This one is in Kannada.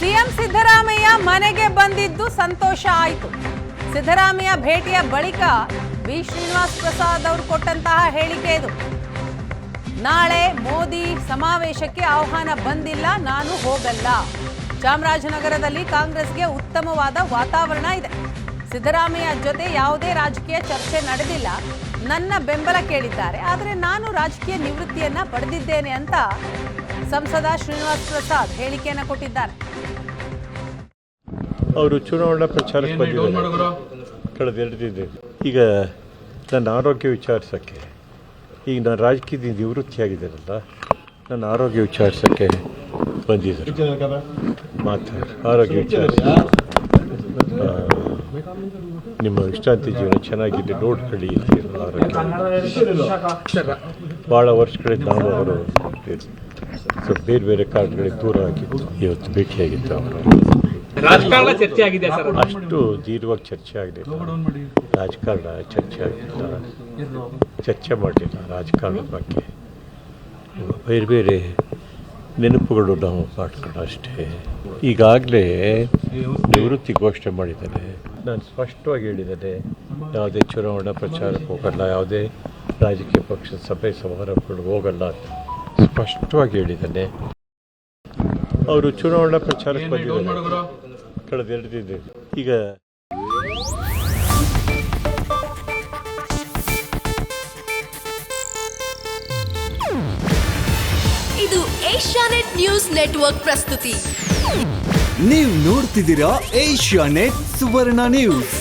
ಸಿಎಂ ಸಿದ್ದರಾಮಯ್ಯ ಮನೆಗೆ ಬಂದಿದ್ದು ಸಂತೋಷ ಆಯಿತು. ಸಿದ್ದರಾಮಯ್ಯ ಭೇಟಿಯ ಬಳಿಕ ವಿ ಶ್ರೀನಿವಾಸ್ ಪ್ರಸಾದ್ ಅವರು ಕೊಟ್ಟಂತಹ ಹೇಳಿಕೆ ಇದು. ನಾಳೆ ಮೋದಿ ಸಮಾವೇಶಕ್ಕೆ ಆಹ್ವಾನ ಬಂದಿಲ್ಲ, ನಾನು ಹೋಗಲ್ಲ. ಚಾಮರಾಜನಗರದಲ್ಲಿ ಕಾಂಗ್ರೆಸ್ಗೆ ಉತ್ತಮವಾದ ವಾತಾವರಣ ಇದೆ. ಸಿದ್ದರಾಮಯ್ಯ ಜೊತೆ ಯಾವುದೇ ರಾಜಕೀಯ ಚರ್ಚೆ ನಡೆದಿಲ್ಲ. ನನ್ನ ಬೆಂಬಲ ಕೇಳಿದ್ದಾರೆ, ಆದರೆ ನಾನು ರಾಜಕೀಯ ನಿವೃತ್ತಿಯನ್ನ ಪಡೆದಿದ್ದೇನೆ ಅಂತ ಸಂಸದ ಶ್ರೀನಿವಾಸ್ ಪ್ರಸಾದ್ ಹೇಳಿಕೆಯನ್ನು ಕೊಟ್ಟಿದ್ದಾರೆ. ಅವರು ಚುನಾವಣಾ ಪ್ರಚಾರಕ್ಕೆ ಬಂದಿದ್ದಾರೆ ಕಳೆದ 2 ದಿನ. ಈಗ ನನ್ನ ಆರೋಗ್ಯ ವಿಚಾರಿಸೋಕ್ಕೆ, ಈಗ ನಾನು ರಾಜಕೀಯದಿಂದ ನಿವೃತ್ತಿಯಾಗಿದ್ದೇನಲ್ಲ, ನನ್ನ ಆರೋಗ್ಯ ವಿಚಾರಿಸೋಕ್ಕೆ ಬಂದಿದ್ದಾರೆ. ಆರೋಗ್ಯ ವಿಚಾರಿಸಿ ನಿಮ್ಮ ವಿಶ್ರಾಂತಿ ಜೀವನ ಚೆನ್ನಾಗಿದೆ, ನೋಡ್ಕೊಳ್ಳಿ. ಆರೋಗ್ಯ ಭಾಳ ವರ್ಷಗಳಿಂದ ನಾವು ಅವರು ಸ್ವಲ್ಪ ಬೇರೆ ಬೇರೆ ಕಾರಣಗಳಿಗೆ ದೂರ ಆಗಿತ್ತು. ಇವತ್ತು ಭೇಟಿಯಾಗಿತ್ತು ಅವರು. ರಾಜಕಾರಣ ಚರ್ಚೆ ಆಗಿದೆ ಸರ್, ಅಷ್ಟು ದೀರ್ಘವಾಗಿ ಚರ್ಚೆ ಆಗಲಿಲ್ಲ. ರಾಜಕಾರಣ ಚರ್ಚೆ ಆಗಲಿಲ್ಲ, ಚರ್ಚೆ ಮಾಡಲಿಲ್ಲ ರಾಜಕಾರಣದ ಬಗ್ಗೆ. ಬೇರೆ ಬೇರೆ ನೆನಪುಗಳು ನಾವು ಮಾಡ್ಕೊಂಡು ಅಷ್ಟೇ. ಈಗಾಗಲೇ ನಿವೃತ್ತಿ ಘೋಷಣೆ ಮಾಡಿದ್ದೇನೆ. ನಾನು ಸ್ಪಷ್ಟವಾಗಿ ಹೇಳಿದ್ದೇನೆ, ಯಾವುದೇ ಚುನಾವಣಾ ಪ್ರಚಾರಕ್ಕೆ ಹೋಗಲ್ಲ, ಯಾವುದೇ ರಾಜಕೀಯ ಪಕ್ಷದ ಸಭೆ ಸಮಾರಂಭಗಳಿಗೆ ಹೋಗಲ್ಲ ಅಂತ ಸ್ಪಷ್ಟವಾಗಿ ಹೇಳಿದ್ದೇನೆ. ಅವರು ಚುನಾವಣಾ ಪ್ರಚಾರಕ್ಕೆ ಬಂದಿದ್ದಾರೆ ಕಳೆದ 2 ದಿನ. ಈಗ ಇದು ಏಷ್ಯಾನೆಟ್ ನ್ಯೂಸ್ ನೆಟ್ವರ್ಕ್ ಪ್ರಸ್ತುತಿ. ನೀವು ನೋಡ್ತಿದ್ದೀರಾ ಏಷ್ಯಾನೆಟ್ ಸುವರ್ಣ ನ್ಯೂಸ್.